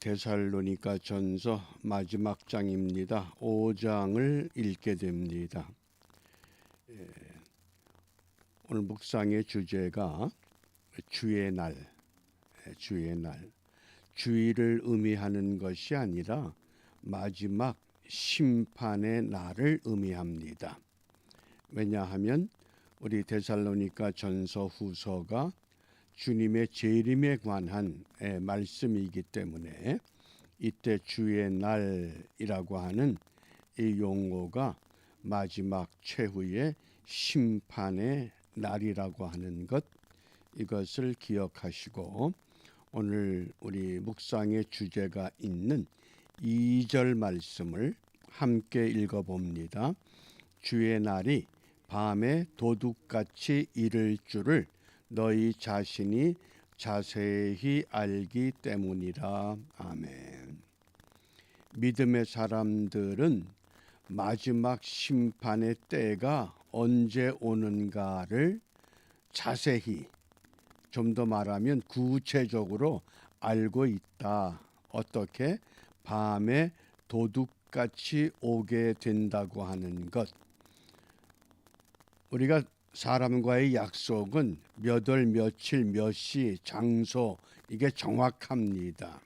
데살로니가 전서 마지막 장입니다. 5장을 읽게 됩니다. 오늘 묵상의 주제가 주의 날, 주의를 의미하는 것이 아니라 마지막 심판의 날을 의미합니다. 왜냐하면 우리 데살로니가 전서 후서가 주님의 재림에 관한 말씀이기 때문에 이때 주의 날이라고 하는 이 용어가 마지막 최후의 심판의 날이라고 하는 것, 이것을 기억하시고 오늘 우리 묵상의 주제가 있는 2절 말씀을 함께 읽어봅니다. 주의 날이 밤에 도둑같이 이를 줄을 너희 자신이 자세히 알기 때문이라. 아멘. 믿음의 사람들은 마지막 심판의 때가 언제 오는가를 자세히, 좀 더 말하면 구체적으로 알고 있다. 어떻게? 밤에 도둑같이 오게 된다고 하는 것. 우리가 사람과의 약속은 몇 월, 며칠, 몇 시, 장소, 이게 정확합니다.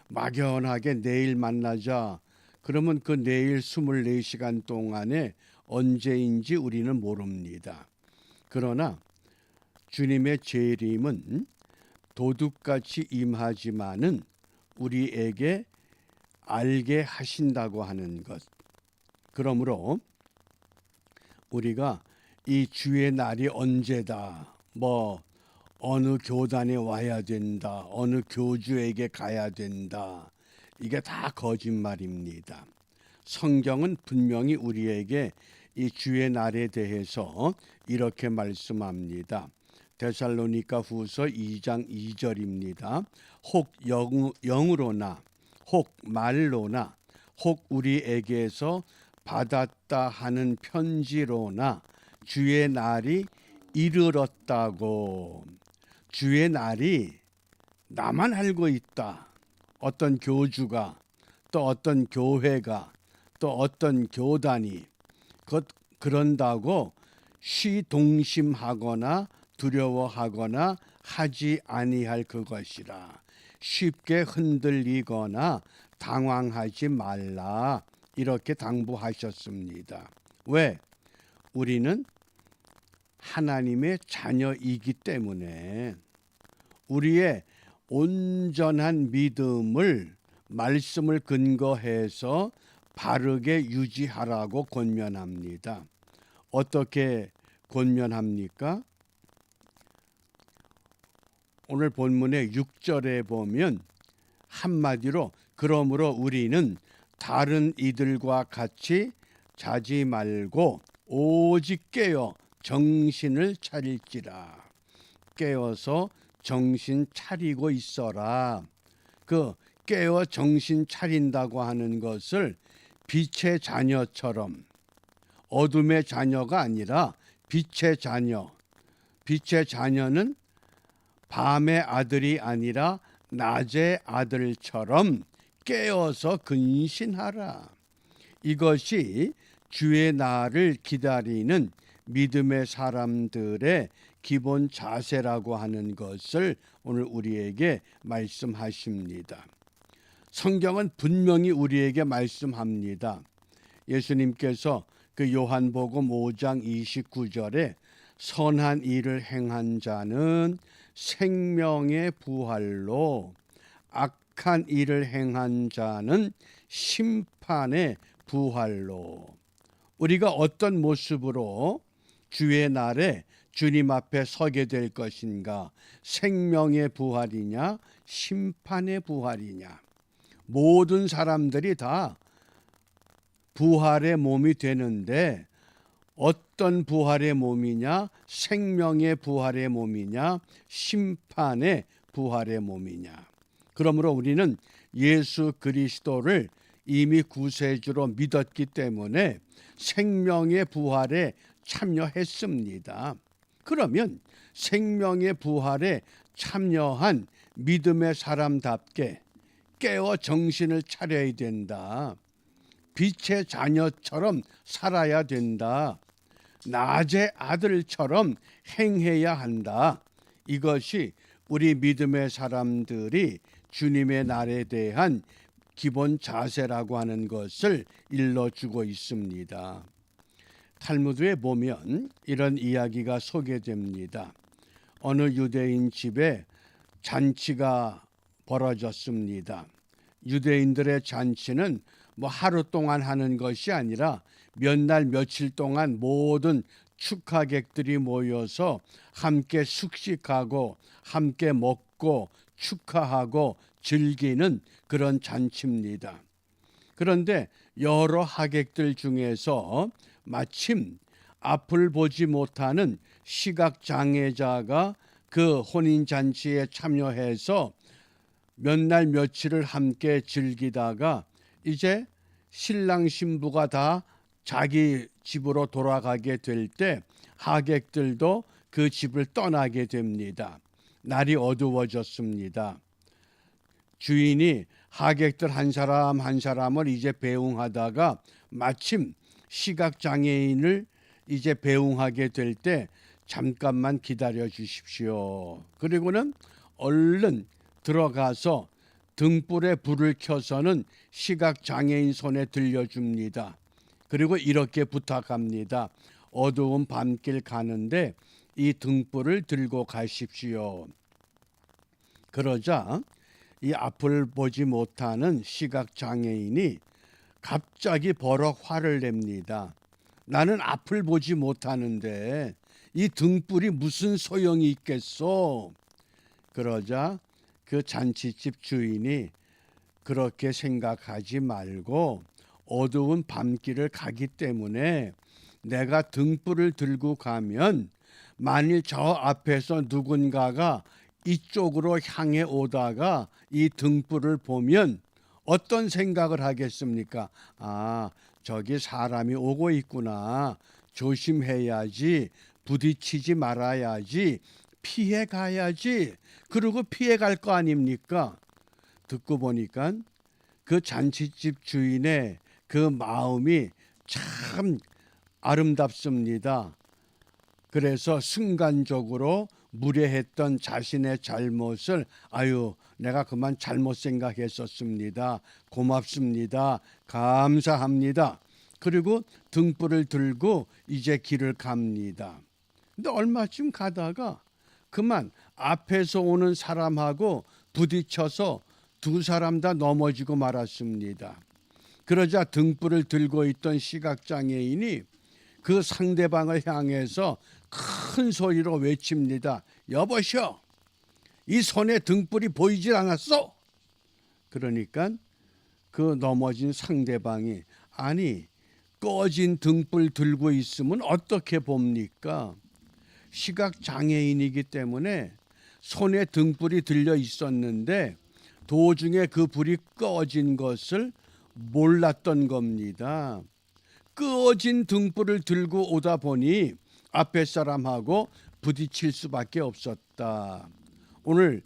막연하게 내일 만나자. 그러면 그 내일 24시간 동안에 언제인지 우리는 모릅니다. 그러나 주님의 재림은 도둑같이 임하지만은 우리에게 알게 하신다고 하는 것. 그러므로 우리가 이 주의 날이 언제다, 어느 교단에 와야 된다, 어느 교주에게 가야 된다, 이게 다 거짓말입니다. 성경은 분명히 우리에게 이 주의 날에 대해서 이렇게 말씀합니다. 데살로니가 후서 2장 2절입니다. 혹 영으로나 혹 말로나 혹 우리에게서 받았다 하는 편지로나 주의 날이 이르렀다고. 주의 날이 나만 알고 있다. 어떤 교주가, 또 어떤 교회가, 또 어떤 교단이 그런다고 시동심하거나 두려워하거나 하지 아니할 그것이라. 쉽게 흔들리거나 당황하지 말라. 이렇게 당부하셨습니다. 왜? 우리는 하나님의 자녀이기 때문에 우리의 온전한 믿음을 말씀을 근거해서 바르게 유지하라고 권면합니다. 어떻게 권면합니까? 오늘 본문의 6절에 보면 한마디로 그러므로 우리는 다른 이들과 같이 자지 말고 오직 깨어 정신을 차릴지라. 깨어서 정신 차리고 있어라. 그 깨어 정신 차린다고 하는 것을 빛의 자녀처럼, 어둠의 자녀가 아니라 빛의 자녀. 빛의 자녀는 밤의 아들이 아니라 낮의 아들처럼 깨어서 근신하라. 이것이 주의 날을 기다리는 믿음의 사람들의 기본 자세라고 하는 것을 오늘 우리에게 말씀하십니다. 성경은 분명히 우리에게 말씀합니다. 예수님께서 그 요한복음 5장 29절에 선한 일을 행한 자는 생명의 부활로, 악한 일을 행한 자는 심판의 부활로. 우리가 어떤 모습으로 주의 날에 주님 앞에 서게 될 것인가? 생명의 부활이냐, 심판의 부활이냐? 모든 사람들이 다 부활의 몸이 되는데 어떤 부활의 몸이냐? 생명의 부활의 몸이냐? 심판의 부활의 몸이냐? 그러므로 우리는 예수 그리스도를 이미 구세주로 믿었기 때문에 생명의 부활에 참여했습니다. 그러면 생명의 부활에 참여한 믿음의 사람답게 깨어 정신을 차려야 된다. 빛의 자녀처럼 살아야 된다. 낮의 아들처럼 행해야 한다. 이것이 우리 믿음의 사람들이 주님의 날에 대한 기본 자세라고 하는 것을 일러주고 있습니다. 탈무드에 보면 이런 이야기가 소개됩니다. 어느 유대인 집에 잔치가 벌어졌습니다. 유대인들의 잔치는 하루 동안 하는 것이 아니라 몇 날 며칠 동안 모든 축하객들이 모여서 함께 숙식하고 함께 먹고 축하하고 즐기는 그런 잔치입니다. 그런데 여러 하객들 중에서 마침 앞을 보지 못하는 시각장애자가 그 혼인잔치에 참여해서 몇 날 며칠을 함께 즐기다가 이제 신랑 신부가 다 자기 집으로 돌아가게 될 때 하객들도 그 집을 떠나게 됩니다. 날이 어두워졌습니다. 주인이 하객들 한 사람 한 사람을 이제 배웅하다가 마침 시각장애인을 이제 배웅하게 될 때 잠깐만 기다려 주십시오. 그리고는 얼른 들어가서 등불에 불을 켜서는 시각장애인 손에 들려줍니다. 그리고 이렇게 부탁합니다. 어두운 밤길 가는데 이 등불을 들고 가십시오. 그러자 이 앞을 보지 못하는 시각장애인이 갑자기 버럭 화를 냅니다. 나는 앞을 보지 못하는데 이 등불이 무슨 소용이 있겠소? 그러자 그 잔치집 주인이 그렇게 생각하지 말고 어두운 밤길을 가기 때문에 내가 등불을 들고 가면 만일 저 앞에서 누군가가 이쪽으로 향해 오다가 이 등불을 보면 어떤 생각을 하겠습니까? 아, 저기 사람이 오고 있구나. 조심해야지. 부딪히지 말아야지. 피해 가야지. 그리고 피해 갈 거 아닙니까? 듣고 보니까 그 잔치집 주인의 그 마음이 참 아름답습니다. 그래서 순간적으로 무례했던 자신의 잘못을 내가 그만 잘못 생각했었습니다. 고맙습니다. 감사합니다. 그리고 등불을 들고 이제 길을 갑니다. 근데 얼마쯤 가다가 그만 앞에서 오는 사람하고 부딪혀서 두 사람 다 넘어지고 말았습니다. 그러자 등불을 들고 있던 시각장애인이 그 상대방을 향해서 큰 소리로 외칩니다. 여보시오, 이 손에 등불이 보이질 않았어? 그러니까 그 넘어진 상대방이 아니 꺼진 등불 들고 있으면 어떻게 봅니까? 시각장애인이기 때문에 손에 등불이 들려 있었는데 도중에 그 불이 꺼진 것을 몰랐던 겁니다. 꺼진 등불을 들고 오다 보니 앞에 사람하고 부딪힐 수밖에 없었다. 오늘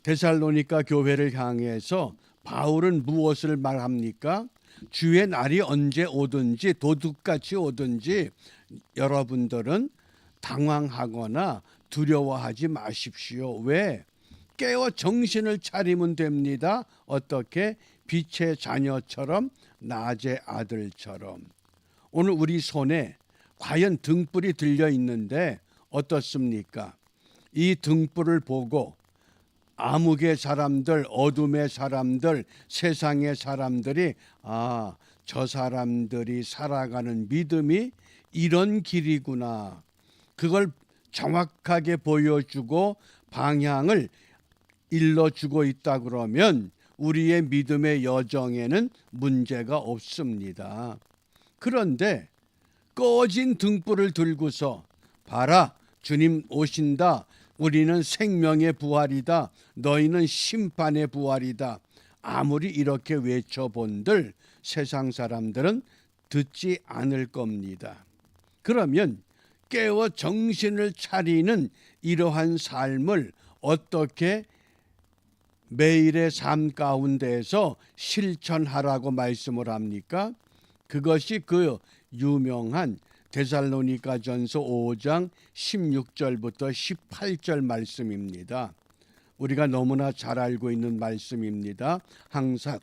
데살로니가 교회를 향해서 바울은 무엇을 말합니까? 주의 날이 언제 오든지 도둑같이 오든지 여러분들은 당황하거나 두려워하지 마십시오. 왜? 깨어 정신을 차리면 됩니다. 어떻게? 빛의 자녀처럼 낮의 아들처럼. 오늘 우리 손에 과연 등불이 들려 있는데 어떻습니까? 이 등불을 보고 암흑의 사람들, 어둠의 사람들, 세상의 사람들이 저 사람들이 살아가는 믿음이 이런 길이구나. 그걸 정확하게 보여주고 방향을 일러주고 있다 그러면 우리의 믿음의 여정에는 문제가 없습니다. 그런데 꺼진 등불을 들고서 봐라, 주님 오신다. 우리는 생명의 부활이다. 너희는 심판의 부활이다. 아무리 이렇게 외쳐본들 세상 사람들은 듣지 않을 겁니다. 그러면 깨어 정신을 차리는 이러한 삶을 어떻게 매일의 삶 가운데에서 실천하라고 말씀을 합니까? 그것이 그 유명한 데살로니가전서 5장 16절부터 18절 말씀입니다. 우리가 너무나 잘 알고 있는 말씀입니다. 항상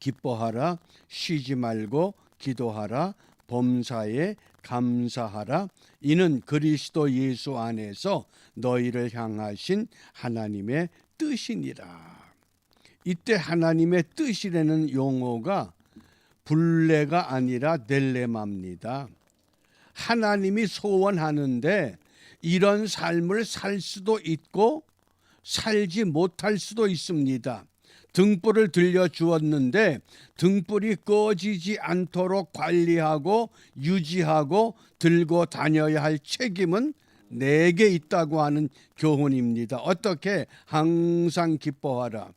기뻐하라, 쉬지 말고 기도하라, 범사에 감사하라. 이는 그리스도 예수 안에서 너희를 향하신 하나님의 뜻이니라. 이때 하나님의 뜻이라는 용어가 블레가 아니라 델레마입니다. 하나님이 소원하는데 이런 삶을 살 수도 있고 살지 못할 수도 있습니다. 등불을 들려주었는데 등불이 꺼지지 않도록 관리하고 유지하고 들고 다녀야 할 책임은 내게 있다고 하는 교훈입니다. 어떻게? 항상 기뻐하라,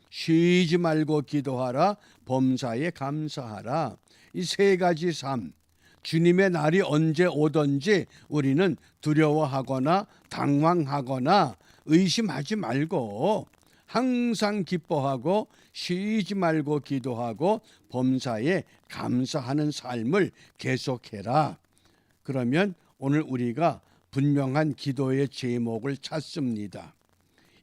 쉬지 말고 기도하라, 범사에 감사하라. 이 세 가지 삶, 주님의 날이 언제 오든지 우리는 두려워하거나 당황하거나 의심하지 말고 항상 기뻐하고 쉬지 말고 기도하고 범사에 감사하는 삶을 계속해라. 그러면 오늘 우리가 분명한 기도의 제목을 찾습니다.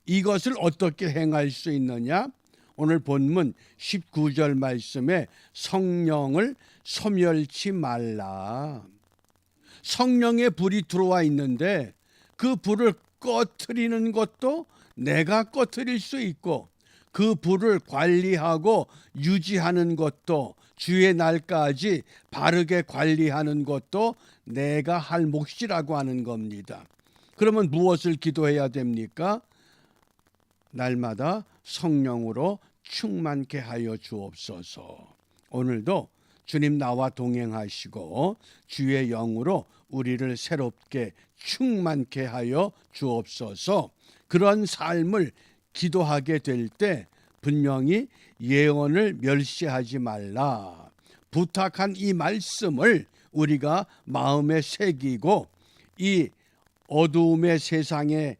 이것을 어떻게 행할 수 있느냐? 오늘 본문 19절 말씀에 성령을 소멸치 말라. 성령의 불이 들어와 있는데 그 불을 꺼트리는 것도 내가 꺼트릴 수 있고 그 불을 관리하고 유지하는 것도 주의 날까지 바르게 관리하는 것도 내가 할 몫이라고 하는 겁니다. 그러면 무엇을 기도해야 됩니까? 날마다 성령으로 충만케 하여 주옵소서. 오늘도 주님 나와 동행하시고 주의 영으로 우리를 새롭게 충만케 하여 주옵소서. 그런 삶을 기도하게 될 때 분명히 예언을 멸시하지 말라. 부탁한 이 말씀을 우리가 마음에 새기고 이 어두움의 세상에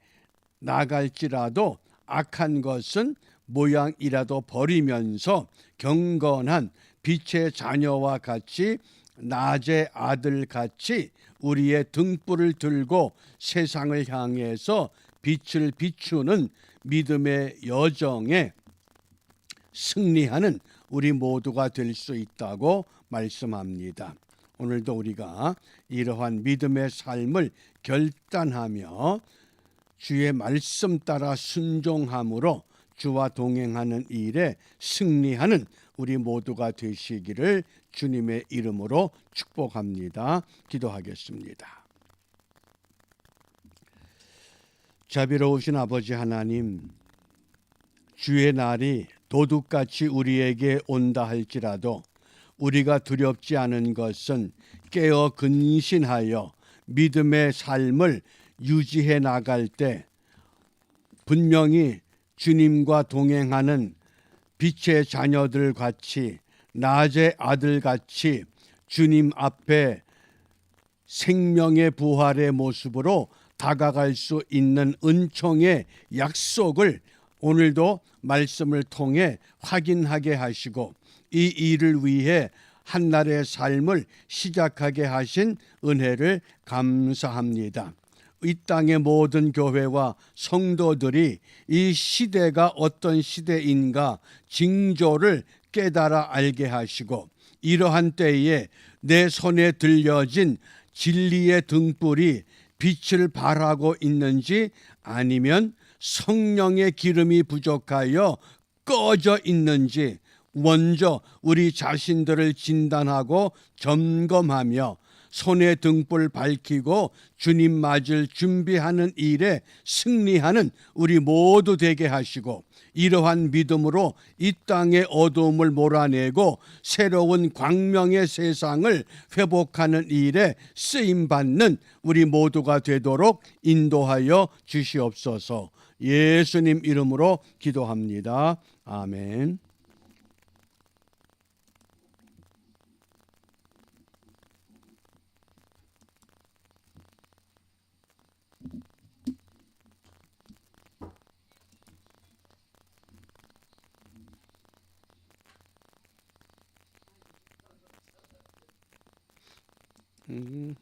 나갈지라도 악한 것은 모양이라도 버리면서 경건한 빛의 자녀와 같이 낮의 아들 같이 우리의 등불을 들고 세상을 향해서 빛을 비추는 믿음의 여정에 승리하는 우리 모두가 될 수 있다고 말씀합니다. 오늘도 우리가 이러한 믿음의 삶을 결단하며 주의 말씀 따라 순종함으로 주와 동행하는 일에 승리하는 우리 모두가 되시기를 주님의 이름으로 축복합니다. 기도하겠습니다. 자비로우신 아버지 하나님, 주의 날이 도둑같이 우리에게 온다 할지라도 우리가 두렵지 않은 것은 깨어 근신하여 믿음의 삶을 유지해 나갈 때 분명히 주님과 동행하는 빛의 자녀들 같이 낮의 아들 같이 주님 앞에 생명의 부활의 모습으로 다가갈 수 있는 은총의 약속을 오늘도 말씀을 통해 확인하게 하시고 이 일을 위해 한날의 삶을 시작하게 하신 은혜를 감사합니다. 이 땅의 모든 교회와 성도들이 이 시대가 어떤 시대인가 징조를 깨달아 알게 하시고 이러한 때에 내 손에 들려진 진리의 등불이 빛을 발하고 있는지 아니면 성령의 기름이 부족하여 꺼져 있는지 먼저 우리 자신들을 진단하고 점검하며 손에 등불 밝히고 주님 맞을 준비하는 일에 승리하는 우리 모두 되게 하시고 이러한 믿음으로 이 땅의 어두움을 몰아내고 새로운 광명의 세상을 회복하는 일에 쓰임받는 우리 모두가 되도록 인도하여 주시옵소서. 예수님 이름으로 기도합니다. 아멘. 음.